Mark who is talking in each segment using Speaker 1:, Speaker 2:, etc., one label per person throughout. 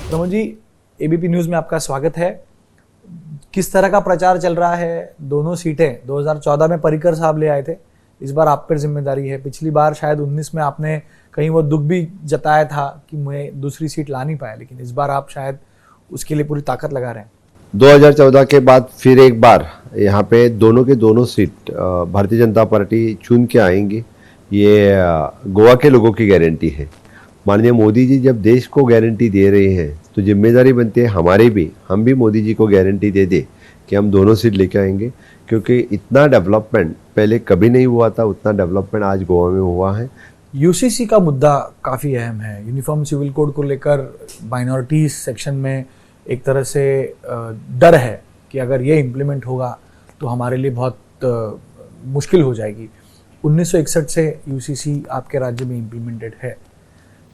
Speaker 1: Pramod ji, ABP news में आपका स्वागत है। किस तरह का प्रचार चल रहा है? दोनों सीटें 2014 में पर्रिकर साहब ले आए थे, इस बार आप पर जिम्मेदारी है। पिछली बार शायद 19 में आपने कहीं वो दुख भी जताया था कि मैं दूसरी सीट ला नहीं पाया, लेकिन इस बार आप शायद उसके लिए पूरी ताकत लगा रहे हैं।
Speaker 2: 2014 के बाद फिर एक बार यहाँ पे दोनों के दोनों सीट भारतीय जनता पार्टी चुन के आएंगी, ये गोवा के लोगों की गारंटी है। माननीय मोदी जी जब देश को गारंटी दे रहे हैं तो जिम्मेदारी बनती है हमारी भी, हम भी मोदी जी को गारंटी दे दे कि हम दोनों सीट लेके आएंगे, क्योंकि इतना डेवलपमेंट पहले कभी नहीं हुआ था, उतना डेवलपमेंट आज गोवा में हुआ है।
Speaker 1: यूसीसी का मुद्दा काफ़ी अहम है। यूनिफॉर्म सिविल कोड को लेकर माइनॉरिटीज सेक्शन में एक तरह से डर है कि अगर ये इम्प्लीमेंट होगा तो हमारे लिए बहुत मुश्किल हो जाएगी। 1961 से यूसीसी आपके राज्य में इम्प्लीमेंटेड है।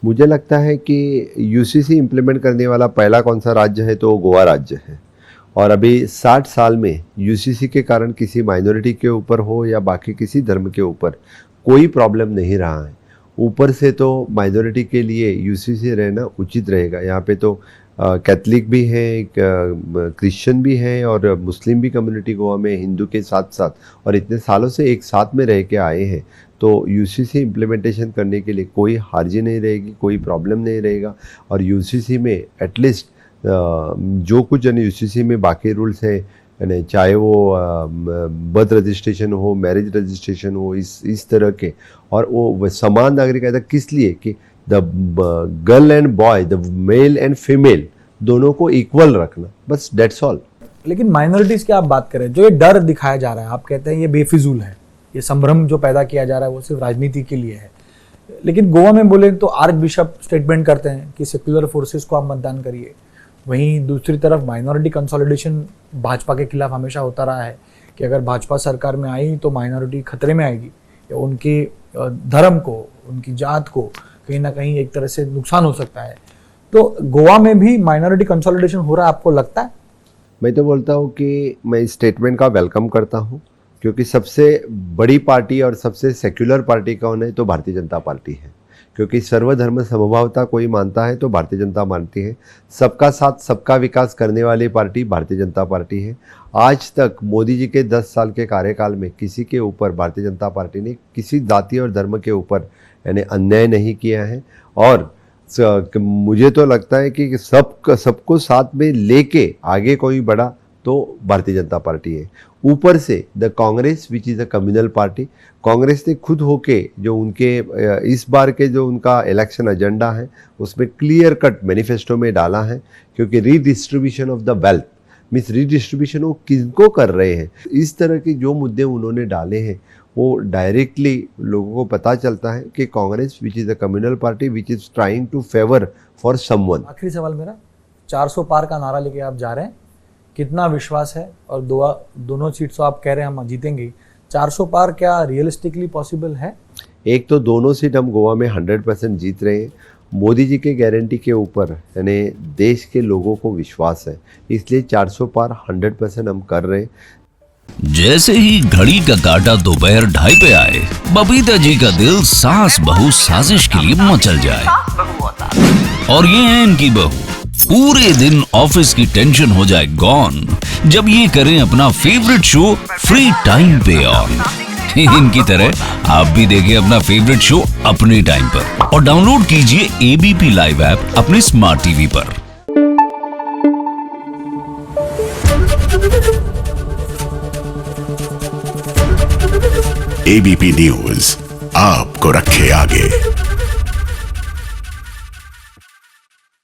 Speaker 2: मुझे लगता है कि यूसीसी इम्प्लीमेंट करने वाला पहला कौन सा राज्य है तो गोवा राज्य है। और अभी 60 साल में यूसीसी के कारण किसी माइनॉरिटी के ऊपर हो या बाकी किसी धर्म के ऊपर कोई प्रॉब्लम नहीं रहा है। ऊपर से तो माइनॉरिटी के लिए यूसीसी रहना उचित रहेगा। यहाँ पे तो कैथलिक भी है, क्रिश्चियन भी है और मुस्लिम भी कम्युनिटी गोवा में, हिंदू के साथ साथ, और इतने सालों से एक साथ में रह के आए हैं। तो यूसीसी इम्प्लीमेंटेशन करने के लिए कोई हार्जी नहीं रहेगी, कोई प्रॉब्लम नहीं रहेगा। और यूसीसी में एटलीस्ट जो कुछ यानी यूसीसी में बाकी रूल्स है, यानी चाहे वो बर्थ रजिस्ट्रेशन हो, मैरिज रजिस्ट्रेशन हो, इस तरह के, और वो समान नागरिकता किस लिए कि the girl and boy, the male and female दोनों को इक्वल रखना, बस दैट्स ऑल।
Speaker 1: लेकिन माइनॉरिटीज़ की आप बात करें, जो ये डर दिखाया जा रहा है, आप कहते हैं ये बेफिजूल है, ये संभ्रम जो पैदा किया जा रहा है वो सिर्फ राजनीति के लिए है। लेकिन गोवा में बोले तो आर्च बिशप स्टेटमेंट करते हैं कि सेक्युलर फोर्सेस को आप मतदान करिए। वहीं दूसरी तरफ माइनॉरिटी कंसोलिडेशन भाजपा के खिलाफ हमेशा होता रहा है कि अगर भाजपा सरकार में आई तो माइनॉरिटी खतरे में आएगी या उनके धर्म को, उनकी जात को कहीं ना कहीं एक तरह से नुकसान हो सकता है। तो गोवा में भी माइनॉरिटी कंसोलिडेशन हो रहा है, आपको लगता है?
Speaker 2: मैं तो बोलता हूँ कि मैं इस स्टेटमेंट का वेलकम करता हूँ, क्योंकि सबसे बड़ी पार्टी और सबसे सेक्युलर पार्टी कौन है तो भारतीय जनता पार्टी है। क्योंकि सर्वधर्म समभावता कोई मानता है तो भारतीय जनता मानती है। सबका साथ सबका विकास करने वाली पार्टी भारतीय जनता पार्टी है। आज तक मोदी जी के 10 साल के कार्यकाल में किसी के ऊपर भारतीय जनता पार्टी ने किसी जाति और धर्म के ऊपर यानी अन्याय नहीं किया है। और मुझे तो लगता है कि सबको साथ में लेके आगे कोई बढ़ा तो भारतीय जनता पार्टी है। ऊपर से the Congress which is a communal party, Congress ने खुद होके जो उनके इस बार के जो उनका इलेक्शन एजेंडा है उसमें क्लियर कट मैनिफेस्टो में डाला है, क्योंकि redistribution of the wealth means redistribution वो किसको कर रहे हैं। इस तरह के जो मुद्दे उन्होंने डाले हैं वो डायरेक्टली लोगों को पता चलता है कि Congress which is a communal party which is trying to favour for someone.
Speaker 1: आखिरी सवाल मेरा, 400 पार का नारा लेके आप जा रहे हैं, कितना विश्वास है? और दोनों सीट्स तो आप कह रहे हैं हम जीतेंगे, 400 पार क्या रियलिस्टिकली पॉसिबल है? एक
Speaker 2: तो दोनों सीट हम गोवा में 100% जीत रहे हैं। मोदी जी के गारंटी के ऊपर यानी देश के लोगों को विश्वास है, इसलिए 400 पार 100% हम कर रहे हैं।
Speaker 3: जैसे ही घड़ी का काटा दोपहर 2:30 पे आए, बबीता जी का दिल सास बहू साजिश के लिए मचल जाए। और ये है इनकी बहू, पूरे दिन ऑफिस की टेंशन हो जाए गॉन जब ये करें अपना फेवरेट शो फ्री टाइम पे ऑन। इनकी तरह आप भी देखें अपना फेवरेट शो अपने टाइम पर और डाउनलोड कीजिए एबीपी लाइव ऐप अपने स्मार्ट टीवी पर।
Speaker 4: एबीपी न्यूज आपको रखे आगे।